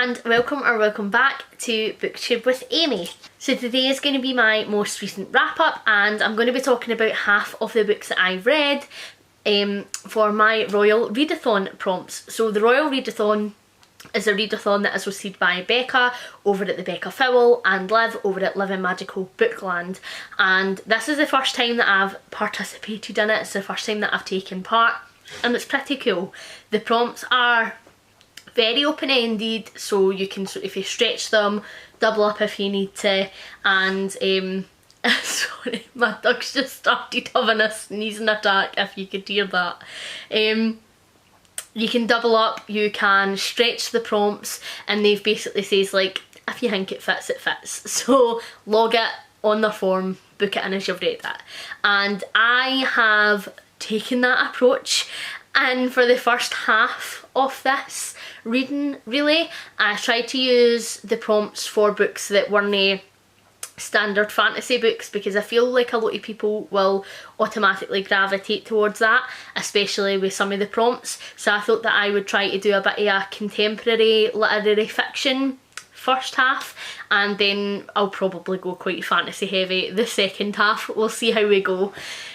and welcome back to BookTube with Amy. So today is going to be my most recent wrap up, and I'm going to be talking about half of the books that I've read for my Royal Readathon prompts. So the Royal Readathon is a readathon that is hosted by Becca over at the Becca Fowl and Liv over at Live in Magical Bookland, and this is the first time that I've participated in it. It's the first time that I've taken part, and it's pretty cool. The prompts are very open-ended, so you can sort of stretch them, double up if you need to, and sorry, my dog's just started having a sneezing attack, if you could hear that. You can double up, you can stretch the prompts, and they've basically says like, if you think it fits, it fits. So log it on the form, book it in as you've read it. And I have taken that approach, and for the first half of this reading, really, I tried to use the prompts for books that weren't standard fantasy books, because I feel like a lot of people will automatically gravitate towards that, especially with some of the prompts. So I thought that I would try to do a bit of a contemporary literary fiction first half, and then I'll probably go quite fantasy heavy the second half. We'll see how we go.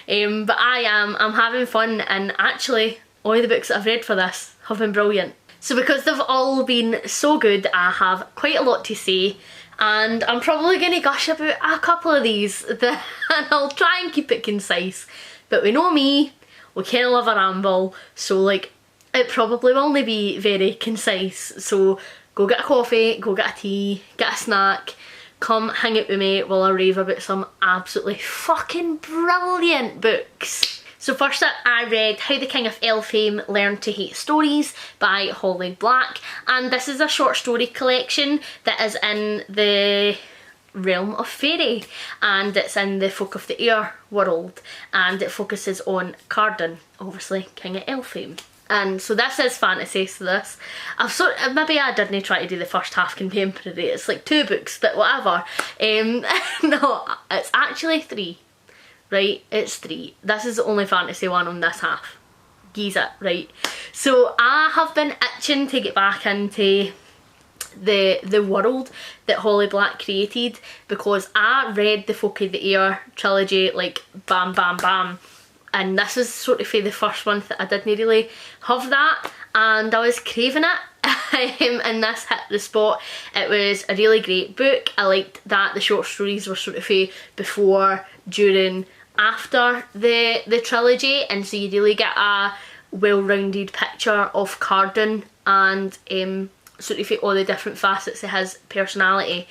But I'm having fun, and actually all the books that I've read for this have been brilliant. So because they've all been so good, I have quite a lot to say, and I'm probably going to gush about a couple of these, and I'll try and keep it concise. But we know me, we kind of love a ramble, so like it probably will only be very concise. So go get a coffee, go get a tea, get a snack, come hang out with me while I rave about some absolutely fucking brilliant books. So first up, I read How the King of Elfhame Learned to Hate Stories by Holly Black, and this is a short story collection that is in the realm of fairy, and it's in the Folk of the Air world, and it focuses on Cardan, obviously King of Elfhame. And so this is fantasy, so this, maybe I didn't try to do the first half contemporary, it's like 2 books, but whatever. No, it's actually 3. Right, it's 3. This is the only fantasy one on this half. Geez it, right. So I have been itching to get back into the world that Holly Black created, because I read the Folk of the Air trilogy like bam bam bam, and this was sort of the first one that I didn't really have that, and I was craving it. And this hit the spot. It was a really great book. I liked that the short stories were sort of before, during, after the trilogy, and so you really get a well-rounded picture of Cardan and sort of all the different facets of his personality.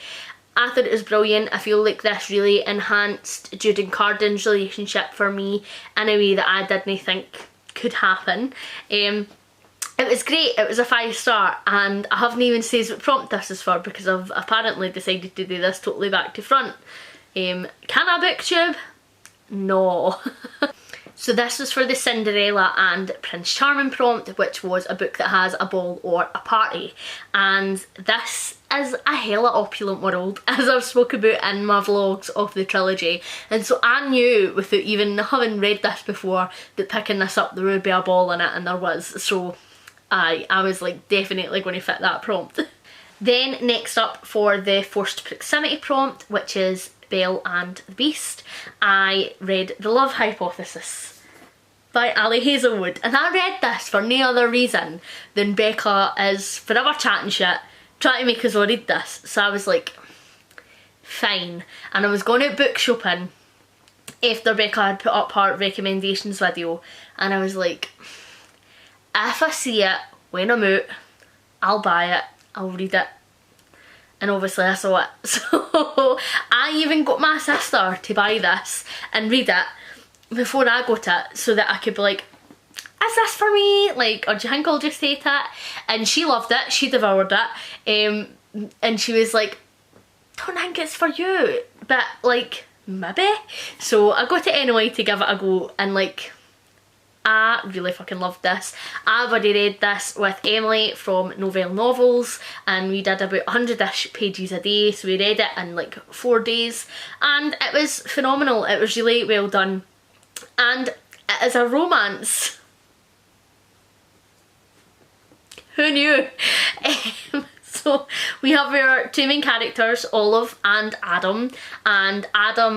I thought it was brilliant. I feel like this really enhanced Jude and Cardan's relationship for me in a way that I didn't think could happen. It was great. It was a 5-star, and I haven't even said what prompt this is for, because I've apparently decided to do this totally back to front. Can I BookTube? No. So this was for the Cinderella and Prince Charming prompt, which was a book that has a ball or a party, and this is a hella opulent world, as I've spoken about in my vlogs of the trilogy, and so I knew, without even having read this before, that picking this up there would be a ball in it, and there was. So I was like definitely going to fit that prompt. Then next up for the Forced Proximity prompt, which is Belle and the Beast, I read The Love Hypothesis by Ali Hazelwood, and I read this for no other reason than Becca is forever chatting shit, trying to make us all read this. So I was like, fine. And I was going out book shopping after Becca had put up her recommendations video, and I was like, if I see it when I'm out, I'll buy it, I'll read it. And obviously I saw it, so I even got my sister to buy this and read it before I got it, so that I could be like, is this for me? Like, or do you think I'll just hate it? And she loved it, she devoured it, and she was like, don't think it's for you, but like, maybe. So I got it anyway to give it a go, and like, I really fucking loved this. I've already read this with Emily from Novelle Novels, and we did about 100-ish pages a day, so we read it in like 4 days, and it was phenomenal. It was really well done, and it is a romance. Who knew? So we have our two main characters, Olive and Adam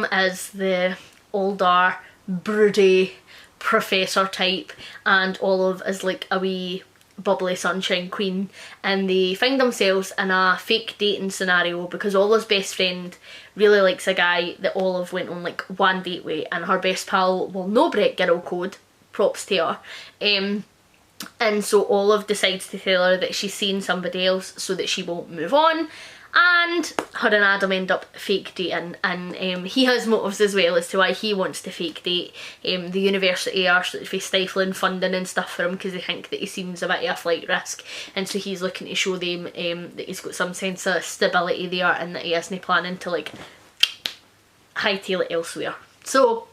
is the older, broody professor type, and Olive is like a wee bubbly sunshine queen, and they find themselves in a fake dating scenario because Olive's best friend really likes a guy that Olive went on like one date with, and her best pal will no break girl code, props to her. And so Olive decides to tell her that she's seen somebody else so that she won't move on, and her and Adam end up fake dating, and he has motives as well as to why he wants to fake date. The university are sort of stifling funding and stuff for him because they think that he seems a bit of a flight risk, and so he's looking to show them that he's got some sense of stability there and that he isn't planning to like hightail it elsewhere. So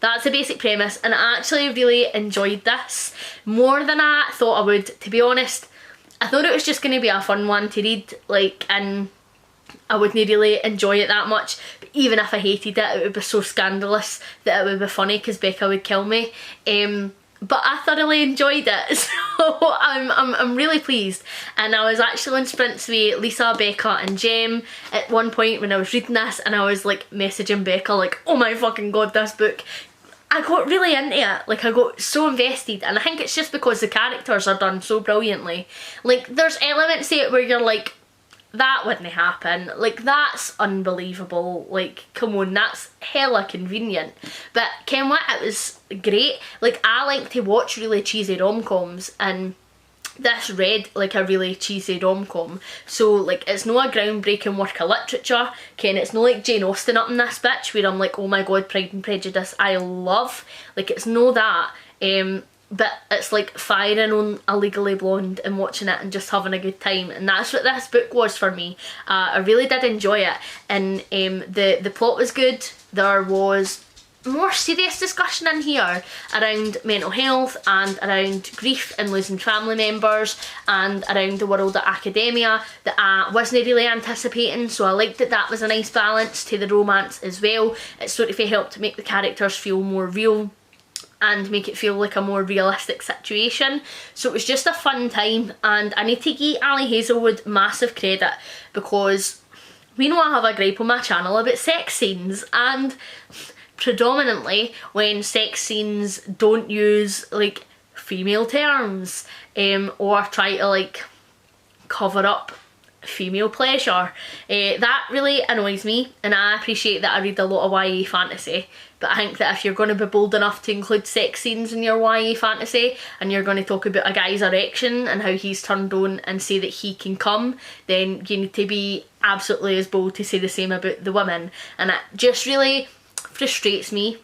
that's the basic premise, and I actually really enjoyed this more than I thought I would, to be honest. I thought it was just going to be a fun one to read, like, and I wouldn't really enjoy it that much. But even if I hated it, it would be so scandalous that it would be funny because Becca would kill me. But I thoroughly enjoyed it, so I'm really pleased. And I was actually on sprints with Lisa, Becca and Jem at one point when I was reading this, and I was like messaging Becca like, oh my fucking god, this book. I got really into it, like I got so invested, and I think it's just because the characters are done so brilliantly. Like there's elements to it where you're like, that wouldn't happen, like that's unbelievable, like come on, that's hella convenient. But ken what, it was great. Like I like to watch really cheesy rom-coms, and this read like a really cheesy rom-com, so like it's not a groundbreaking work of literature, Ken, it's not like Jane Austen up in this bitch where I'm like, oh my god, Pride and Prejudice I love, like it's no that, but it's like firing on a Legally Blonde and watching it and just having a good time, and that's what this book was for me. I really did enjoy it, and the plot was good. There was more serious discussion in here around mental health and around grief and losing family members and around the world of academia that I wasn't really anticipating, so I liked that that was a nice balance to the romance as well. It sort of helped make the characters feel more real and make it feel like a more realistic situation. So it was just a fun time, and I need to give Ali Hazelwood massive credit because we know I have a gripe on my channel about sex scenes, and predominantly when sex scenes don't use like female terms or try to like cover up female pleasure. That really annoys me, and I appreciate that I read a lot of YA fantasy, but I think that if you're going to be bold enough to include sex scenes in your YA fantasy and you're going to talk about a guy's erection and how he's turned on and say that he can come, then you need to be absolutely as bold to say the same about the women, and it just really frustrates me.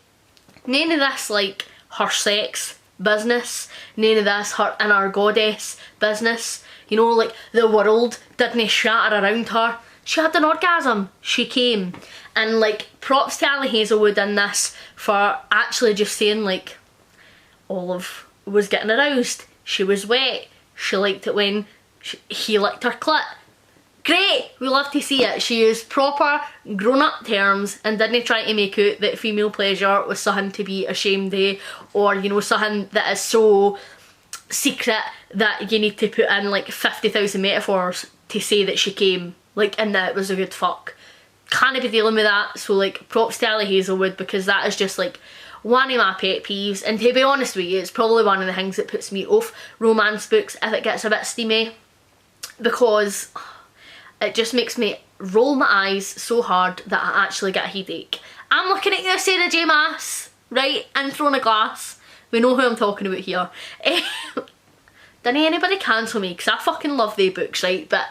None of this like her sex business, none of this her inner goddess business, you know, like the world didn't shatter around her. She had an orgasm, she came. And like props to Ali Hazelwood in this for actually just saying like Olive was getting aroused, she was wet, she liked it when he licked her clit. Great, we love to see it. She used proper grown-up terms and didn't try to make out that female pleasure was something to be ashamed of, or you know, something that is so secret that you need to put in like 50,000 metaphors to say that she came, like, and that it was a good fuck. Can't be dealing with that, so like props to Ali Hazelwood, because that is just like one of my pet peeves, and to be honest with you, it's probably one of the things that puts me off romance books if it gets a bit steamy, because it just makes me roll my eyes so hard that I actually get a headache. I'm looking at you, Sarah J Maas, right, and throwing a glass. We know who I'm talking about here. Didn't anybody cancel me, because I fucking love they books, right, but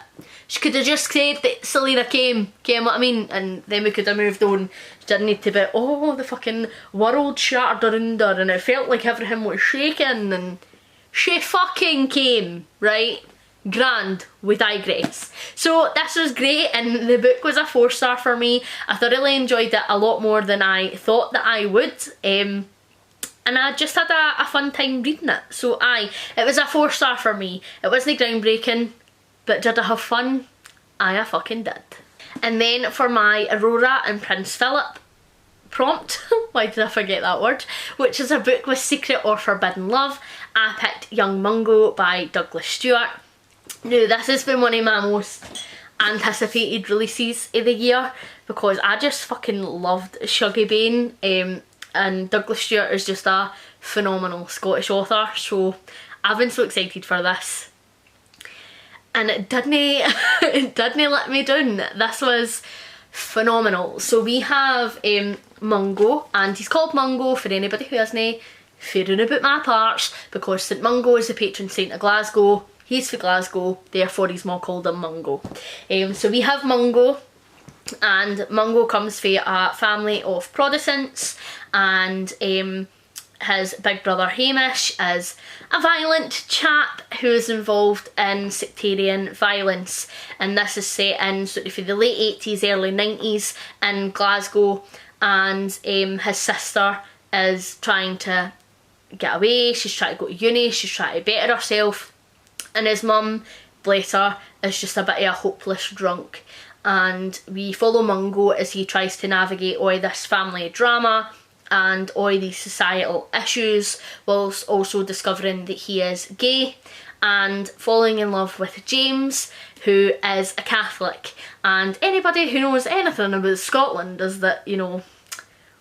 she could have just said that Selena came what I mean, and then we could have moved on. She didn't need to be, oh, the fucking world shattered around her and it felt like everything was shaking, and she fucking came, right? Grand, we digress. So this was great, and the book was a 4-star for me. I thoroughly enjoyed it a lot more than I thought that I would, and I just had a fun time reading it. So it was a 4-star for me. It wasn't groundbreaking, but did I have fun? I fucking did. And then for my Aurora and Prince Philip prompt, why did I forget that word, which is a book with secret or forbidden love, I picked Young Mungo by Douglas Stewart. Now this has been one of my most anticipated releases of the year because I just fucking loved Shuggie Bain, and Douglas Stewart is just a phenomenal Scottish author, so I've been so excited for this. And it didn't let me down. This was phenomenal. So we have Mungo, and he's called Mungo for anybody who hasn't fearing about my parts, because St Mungo is the patron saint of Glasgow. He's for Glasgow, therefore he's more called a Mungo. So we have Mungo, and Mungo comes from a family of Protestants, and his big brother Hamish is a violent chap who is involved in sectarian violence, and this is set in sort of the late 80s, early 90s in Glasgow, and his sister is trying to get away, she's trying to go to uni, she's trying to better herself, and his mum, bless her, is just a bit of a hopeless drunk. And we follow Mungo as he tries to navigate all this family drama and all these societal issues, whilst also discovering that he is gay and falling in love with James, who is a Catholic. And anybody who knows anything about Scotland is that, you know,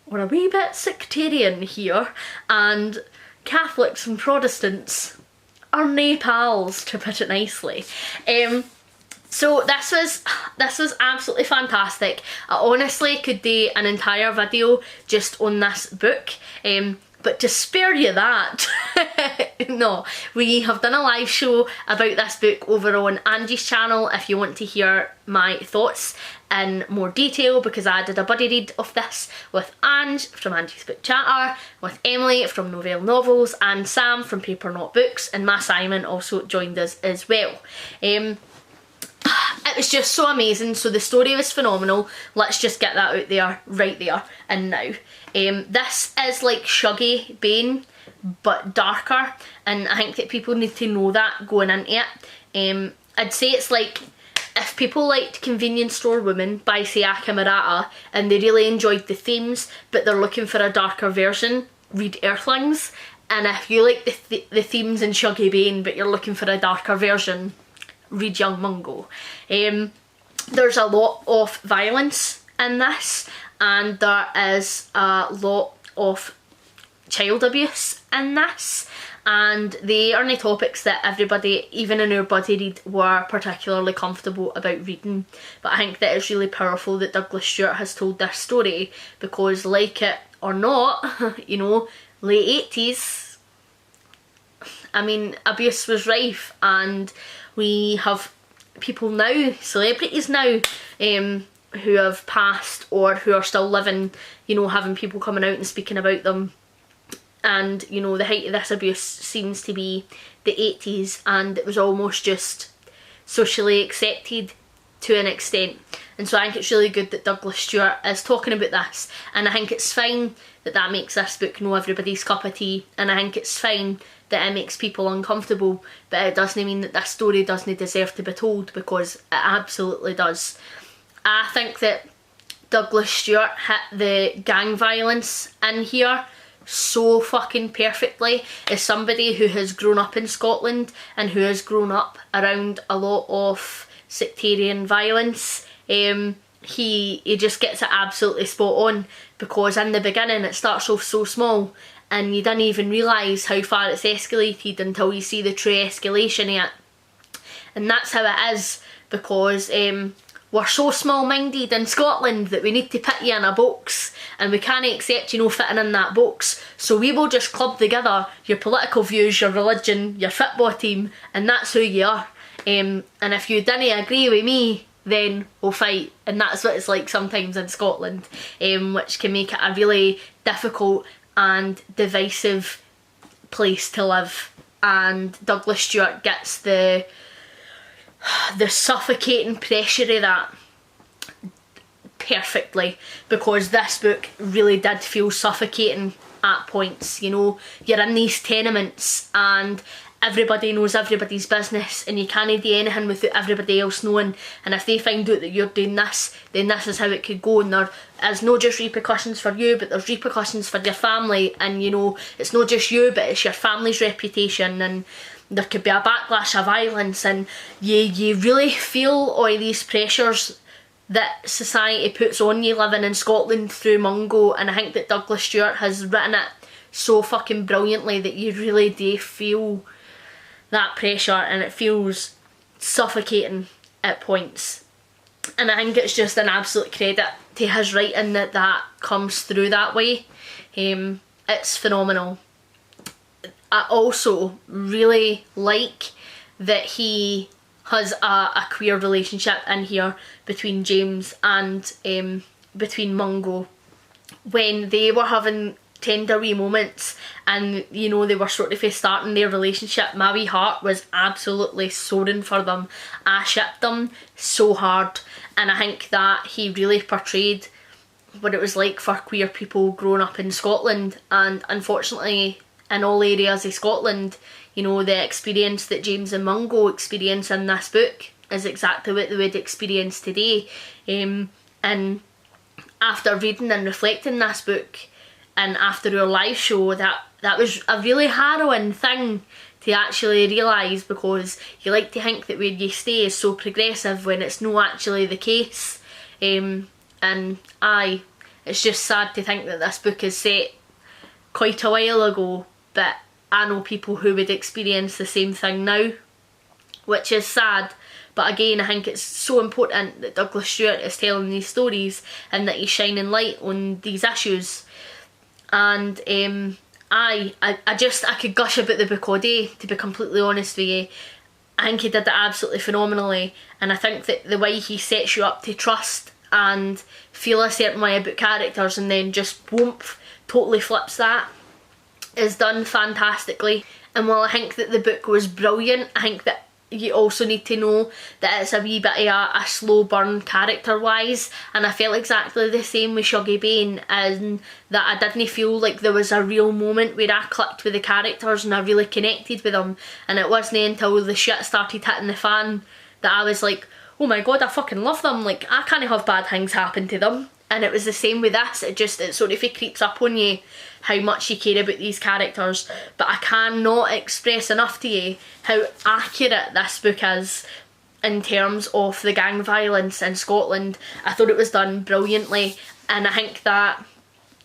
we're a wee bit sectarian here, and Catholics and Protestants are nae pals, to put it nicely. So this was absolutely fantastic. I honestly could do an entire video just on this book, but to spare you that, no, we have done a live show about this book over on Angie's channel if you want to hear my thoughts in more detail, because I did a buddy read of this with Ange from Angie's Book Chatter, with Emily from Novelle Novels, and Sam from Paper Not Books, and my Simon also joined us as well. It was just so amazing. So the story was phenomenal. Let's just get that out there, right there and now. This is like Shuggie Bain, but darker, and I think that people need to know that going into it. I'd say it's like if people liked Convenience Store Woman by Sayaka Murata and they really enjoyed the themes, but they're looking for a darker version, read Earthlings. And if you like the themes in Shuggie Bain but you're looking for a darker version, read Young Mungo. There's a lot of violence in this, and there is a lot of child abuse in this, and they are the topics that everybody, even in our buddy read, were particularly comfortable about reading. But I think that it's really powerful that Douglas Stewart has told this story, because like it or not, you know, late 80s, I mean, abuse was rife, and we have people now, celebrities now, who have passed or who are still living, you know, having people coming out and speaking about them. And, you know, the height of this abuse seems to be the 80s, and it was almost just socially accepted to an extent. And so I think it's really good that Douglas Stewart is talking about this, and I think it's fine that that makes this book no everybody's cup of tea, and I think it's fine that it makes people uncomfortable, but it doesn't mean that this story doesn't deserve to be told, because it absolutely does. I think that Douglas Stewart hit the gang violence in here so fucking perfectly. As somebody who has grown up in Scotland and who has grown up around a lot of sectarian violence, he just gets it absolutely spot on, because in the beginning it starts off so small and you didn't even realise how far it's escalated until you see the true escalation of it. And that's how it is, because we're so small-minded in Scotland that we need to put you in a box, and we can't accept, you know, fitting in that box. So we will just club together your political views, your religion, your football team, and that's who you are. And if you didn't agree with me, then we'll fight. And that's what it's like sometimes in Scotland, which can make it a really difficult and divisive place to live. And Douglas Stewart gets the suffocating pressure of that perfectly, because this book really did feel suffocating at points. You know, you're in these tenements and everybody knows everybody's business, and you can't do anything without everybody else knowing, and if they find out that you're doing this, then this is how it could go, and there is not just repercussions for you, but there's repercussions for your family, and you know, it's not just you, but it's your family's reputation. And there could be a backlash of violence, and you really feel all these pressures that society puts on you living in Scotland through Mungo. And I think that Douglas Stewart has written it so fucking brilliantly that you really do feel that pressure, and it feels suffocating at points. And I think it's just an absolute credit to his writing that that comes through that way. It's phenomenal. I also really like that he has a queer relationship in here between James and between Mungo. When they were having tender wee moments and, you know, they were sort of starting their relationship, my wee heart was absolutely soaring for them. I shipped them so hard, and I think that he really portrayed what it was like for queer people growing up in Scotland. And unfortunately, in all areas of Scotland, you know, the experience that James and Mungo experience in this book is exactly what they would experience today. And after reading and reflecting this book, and after our live show, that was a really harrowing thing to actually realise, because you like to think that where you stay is so progressive when it's not actually the case. And it's just sad to think that this book is set quite a while ago, but I know people who would experience the same thing now, which is sad. But again, I think it's so important that Douglas Stewart is telling these stories and that he's shining light on these issues. And I could gush about the book all day, to be completely honest with you. I think he did it absolutely phenomenally, and I think that the way he sets you up to trust and feel a certain way about characters and then just whoomph, totally flips that, is done fantastically. And while I think that the book was brilliant, I think that you also need to know that it's a wee bit of a slow burn character wise, and I felt exactly the same with Shuggy Bane, and that I didn't feel like there was a real moment where I clicked with the characters and I really connected with them. And it wasn't until the shit started hitting the fan that I was like, oh my god, I fucking love them, like I can't have bad things happen to them. And it was the same with this. It sort of creeps up on you how much you care about these characters, but I cannot express enough to you how accurate this book is in terms of the gang violence in Scotland. I thought it was done brilliantly, and I think that,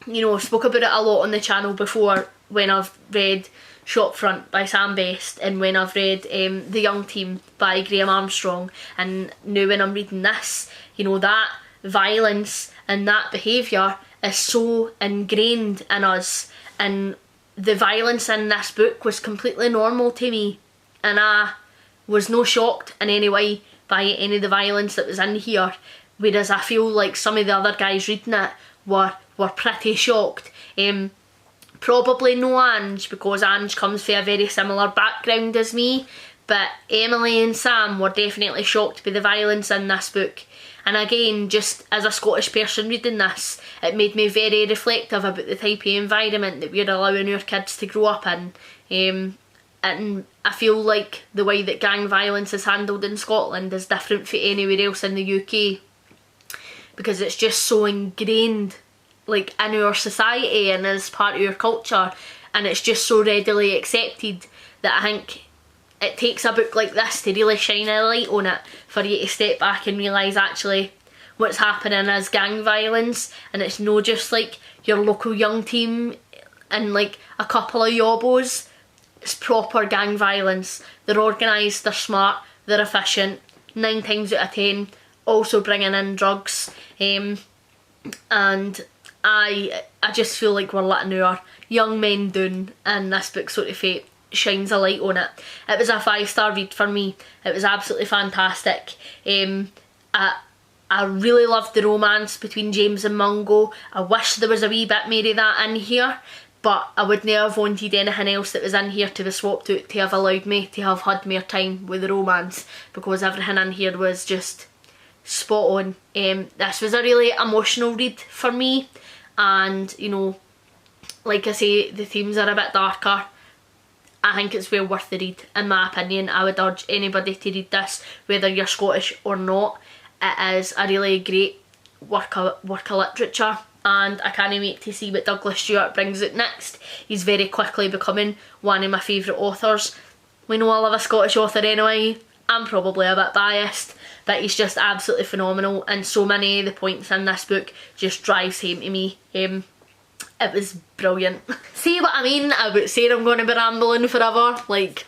you know, I've spoke about it a lot on the channel before when I've read Shopfront by Sam Best, and when I've read The Young Team by Graham Armstrong, and now when I'm reading this, you know, that violence and that behaviour is so ingrained in us, and the violence in this book was completely normal to me, and I was no shocked in any way by any of the violence that was in here, whereas I feel like some of the other guys reading it were pretty shocked. Probably no Ange, because Ange comes from a very similar background as me, but Emily and Sam were definitely shocked by the violence in this book. And again, just as a Scottish person reading this, it made me very reflective about the type of environment that we're allowing our kids to grow up in. And I feel like the way that gang violence is handled in Scotland is different from anywhere else in the UK, because it's just so ingrained, like, in our society and as part of our culture, and it's just so readily accepted that I think it takes a book like this to really shine a light on it, for you to step back and realise actually what's happening is gang violence, and it's not just like your local young team and like a couple of yobbos. It's proper gang violence. They're organised, they're smart, they're efficient, 9 times out of 10 also bringing in drugs, and I just feel like we're letting our young men down, and this book sort of shines a light on it. It was a 5-star read for me. It was absolutely fantastic. I really loved the romance between James and Mungo. I wish there was a wee bit more of that in here, but I would never have wanted anything else that was in here to be swapped out to have allowed me to have had more time with the romance, because everything in here was just spot on. This was a really emotional read for me, and you know, like I say, the themes are a bit darker. I think it's well worth the read, in my opinion. I would urge anybody to read this, whether you're Scottish or not. It is a really great work of literature, and I can't wait to see what Douglas Stewart brings out next. He's very quickly becoming one of my favourite authors we know I love a Scottish author anyway. I'm probably a bit biased, but he's just absolutely phenomenal, and so many of the points in this book just drives home to me. It was brilliant. See what I mean about saying I'm going to be rambling forever? Like,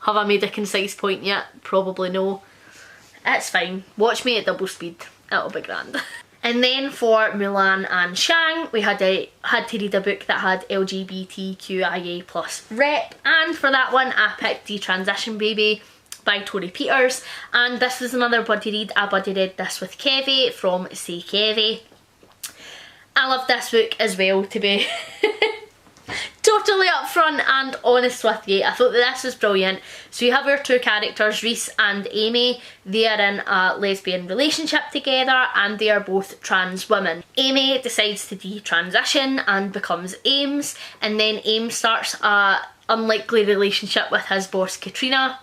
have I made a concise point yet? Probably no. It's fine. Watch me at double speed. It'll be grand. And then for Mulan and Shang, we had to read a book that had LGBTQIA plus rep, and for that one I picked Detransition Baby by Tori Peters, and this was another buddy read. I buddy read this with Kevie from Say Kevie. I love this book as well, to be totally upfront and honest with you. I thought that this was brilliant. So you have our two characters, Reese and Amy. They are in a lesbian relationship together, and they are both trans women. Amy decides to detransition and becomes Ames, and then Ames starts a unlikely relationship with his boss Katrina.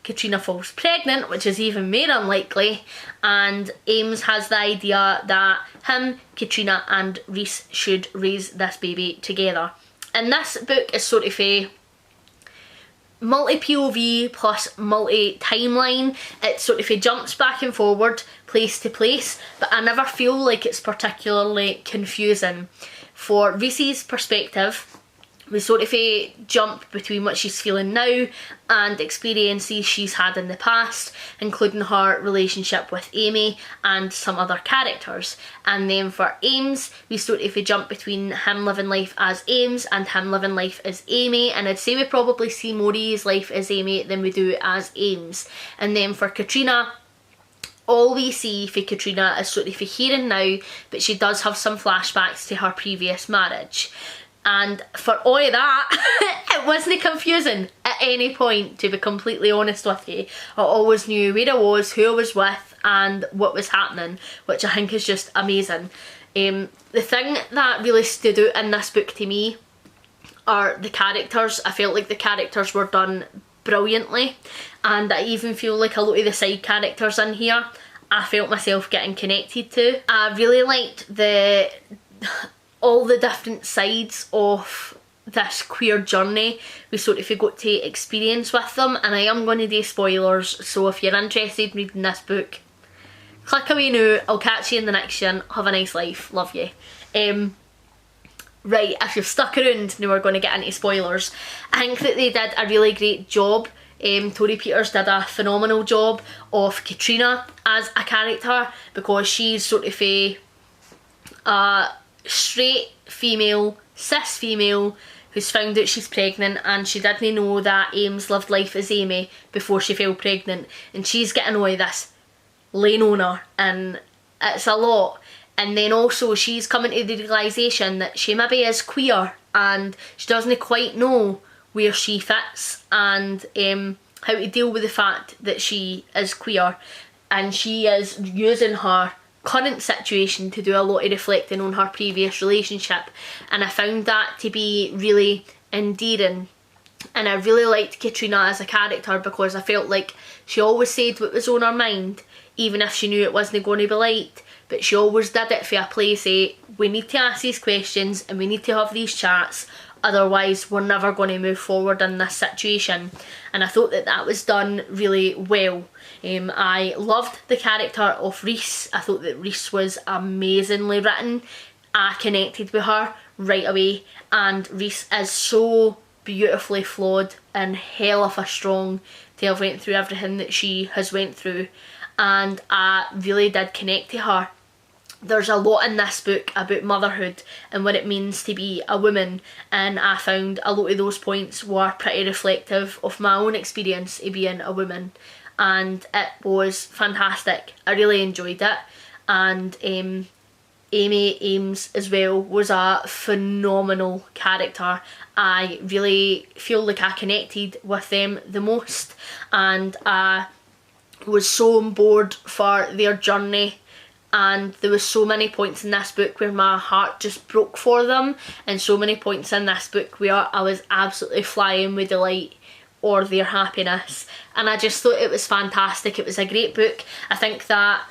Katrina falls pregnant, which is even more unlikely, and Ames has the idea that him, Katrina and Reese should raise this baby together. And this book is sort of a multi-POV plus multi-timeline. It sort of jumps back and forward, place to place, but I never feel like it's particularly confusing. For Reese's perspective, we sort of jump between what she's feeling now and experiences she's had in the past, including her relationship with Amy and some other characters. And then for Ames, we sort of jump between him living life as Ames and him living life as Amy, and I'd say we probably see more of his life as Amy than we do as Ames. And then for Katrina, all we see for Katrina is sort of here and now, but she does have some flashbacks to her previous marriage. And for all of that, it wasn't confusing at any point, to be completely honest with you. I always knew where I was, who I was with, and what was happening, which I think is just amazing. The thing that really stood out in this book to me are the characters. I felt like the characters were done brilliantly, and I even feel like a lot of the side characters in here I felt myself getting connected to. I really liked all the different sides of this queer journey we sort of got to experience with them, and I am going to do spoilers, so if you're interested in reading this book, click away now. I'll catch you in the next one. Have a nice life. Love you. Right, if you've stuck around, now we're going to get into spoilers. I think that they did a really great job. Tori Peters did a phenomenal job of Katrina as a character, because she's sort of a straight female, cis female, who's found out she's pregnant, and she didn't know that Ames lived life as Amy before she fell pregnant, and she's getting all of this laying on her, and it's a lot. And then also she's coming to the realisation that she maybe is queer, and she doesn't quite know where she fits, and how to deal with the fact that she is queer, and she is using her current situation to do a lot of reflecting on her previous relationship, and I found that to be really endearing. And I really liked Katrina as a character, because I felt like she always said what was on her mind, even if she knew it wasn't going to be liked, but she always did it for a place of, we need to ask these questions and we need to have these chats, otherwise we're never going to move forward in this situation. And I thought that that was done really well. I loved the character of Reese. I thought that Reese was amazingly written. I connected with her right away, and Reese is so beautifully flawed and hell of a strong to have went through everything that she has went through, and I really did connect to her. There's a lot in this book about motherhood and what it means to be a woman, and I found a lot of those points were pretty reflective of my own experience of being a woman, and it was fantastic. I really enjoyed it. And Amy Ames as well was a phenomenal character. I really feel like I connected with them the most, and I was so on board for their journey. And there was so many points in this book where my heart just broke for them, and so many points in this book where I was absolutely flying with delight or their happiness, and I just thought it was fantastic. It was a great book. I think that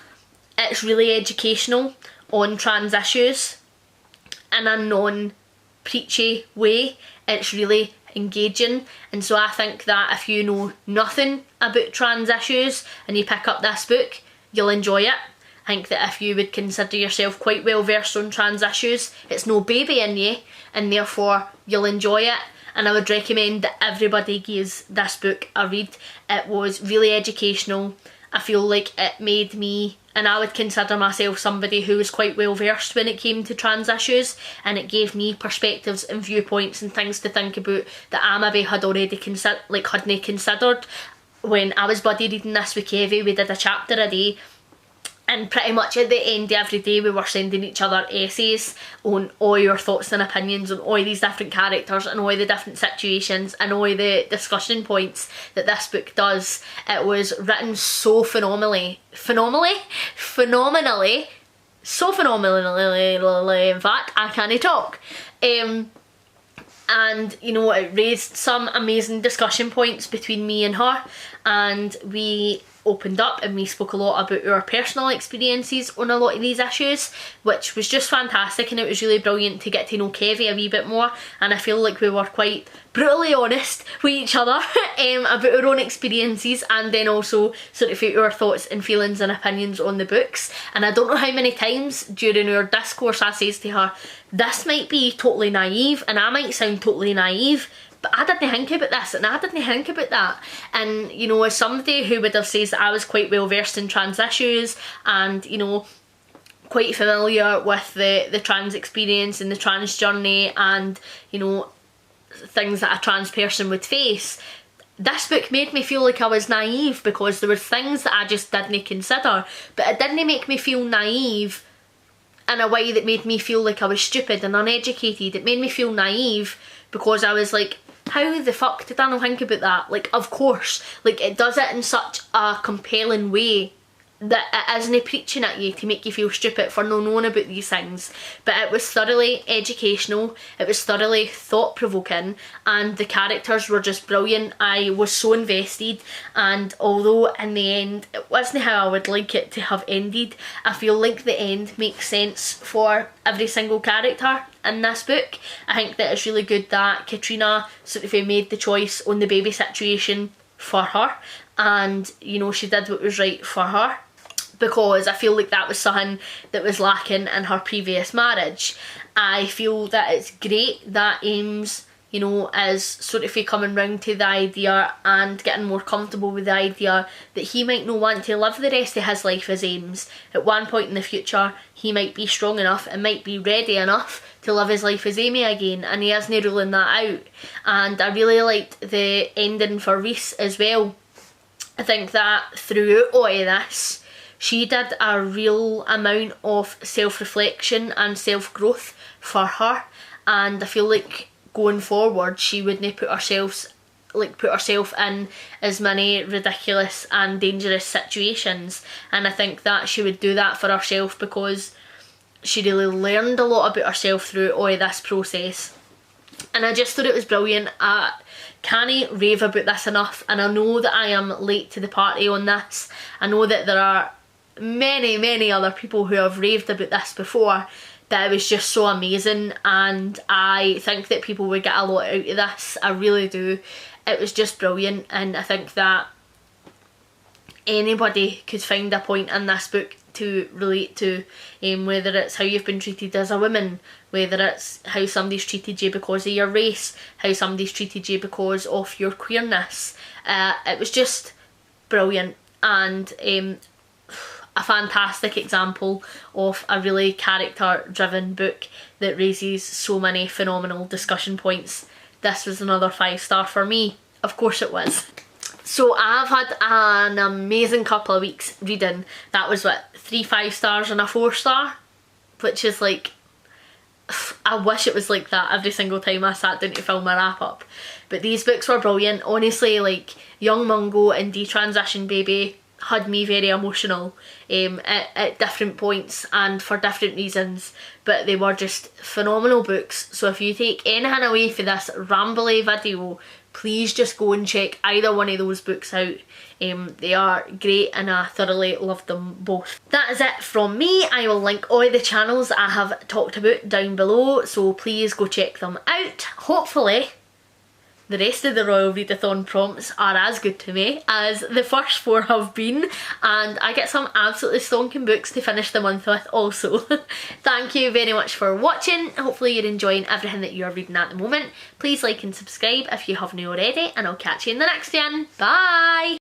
it's really educational on trans issues in a non-preachy way. It's really engaging, and so I think that if you know nothing about trans issues and you pick up this book, you'll enjoy it. I think that if you would consider yourself quite well versed on trans issues, it's no baby in you, and therefore you'll enjoy it. And I would recommend that everybody gives this book a read. It was really educational. I feel like it made me, and I would consider myself somebody who was quite well versed when it came to trans issues, and it gave me perspectives and viewpoints and things to think about that I maybe had already hadn't considered. When I was buddy reading this with Kevie, we did a chapter a day, and pretty much at the end of every day we were sending each other essays on all your thoughts and opinions on all these different characters and all the different situations and all the discussion points that this book does. It was written so phenomenally, in fact I can't talk. And you know, it raised some amazing discussion points between me and her, and we opened up and we spoke a lot about our personal experiences on a lot of these issues, which was just fantastic, and it was really brilliant to get to know Kevie a wee bit more, and I feel like we were quite brutally honest with each other about our own experiences, and then also sort of our thoughts and feelings and opinions on the books. And I don't know how many times during our discourse I says to her, this might be totally naive and I might sound totally naive, but I didn't think about this and I didn't think about that. And you know, as somebody who would have said that I was quite well versed in trans issues and, you know, quite familiar with the trans experience and the trans journey and, you know, things that a trans person would face, this book made me feel like I was naive because there were things that I just didn't consider, but it didn't make me feel naive in a way that made me feel like I was stupid and uneducated. It made me feel naive because I was like, how the fuck did I not think about that? Like, of course, like it does it in such a compelling way that it isn't preaching at you to make you feel stupid for not knowing about these things. But it was thoroughly educational, it was thoroughly thought-provoking, and the characters were just brilliant. I was so invested, and although in the end it wasn't how I would like it to have ended, I feel like the end makes sense for every single character in this book. I think that it's really good that Katrina sort of made the choice on the baby situation for her, and you know, she did what was right for her, because I feel like that was something that was lacking in her previous marriage. I feel that it's great that Ames, you know, is sort of coming round to the idea and getting more comfortable with the idea that he might not want to live the rest of his life as Ames. At one point in the future he might be strong enough and might be ready enough to live his life as Amy again, and he isn't ruling that out. And I really liked the ending for Reese as well. I think that throughout all of this, she did a real amount of self-reflection and self-growth for her, and I feel like going forward she wouldn't put herself in as many ridiculous and dangerous situations, and I think that she would do that for herself because she really learned a lot about herself through all of this process. And I just thought it was brilliant. I can't rave about this enough, and I know that I am late to the party on this. I know that there are many other people who have raved about this before, but it was just so amazing, and I think that people would get a lot out of this. I really do. It was just brilliant, and I think that anybody could find a point in this book to relate to, whether it's how you've been treated as a woman, whether it's how somebody's treated you because of your race, how somebody's treated you because of your queerness. It was just brilliant, and a fantastic example of a really character driven book that raises so many phenomenal discussion points. This was another 5-star for me. Of course it was. So I've had an amazing couple of weeks reading. That was what, 3 5-stars and a 4-star, which is like, I wish it was like that every single time I sat down to film a wrap up. But these books were brilliant. Honestly, like Young Mungo and Detransition Baby had me very emotional at different points and for different reasons, but they were just phenomenal books. So if you take anything away for this rambly video, please just go and check either one of those books out. They are great and I thoroughly loved them both. That is it from me. I will link all the channels I have talked about down below, so please go check them out. Hopefully the rest of the Royal Readathon prompts are as good to me as the first 4 have been, and I get some absolutely stonking books to finish the month with also. Thank you very much for watching. Hopefully you're enjoying everything that you're reading at the moment. Please like and subscribe if you haven't already, and I'll catch you in the next one. Bye!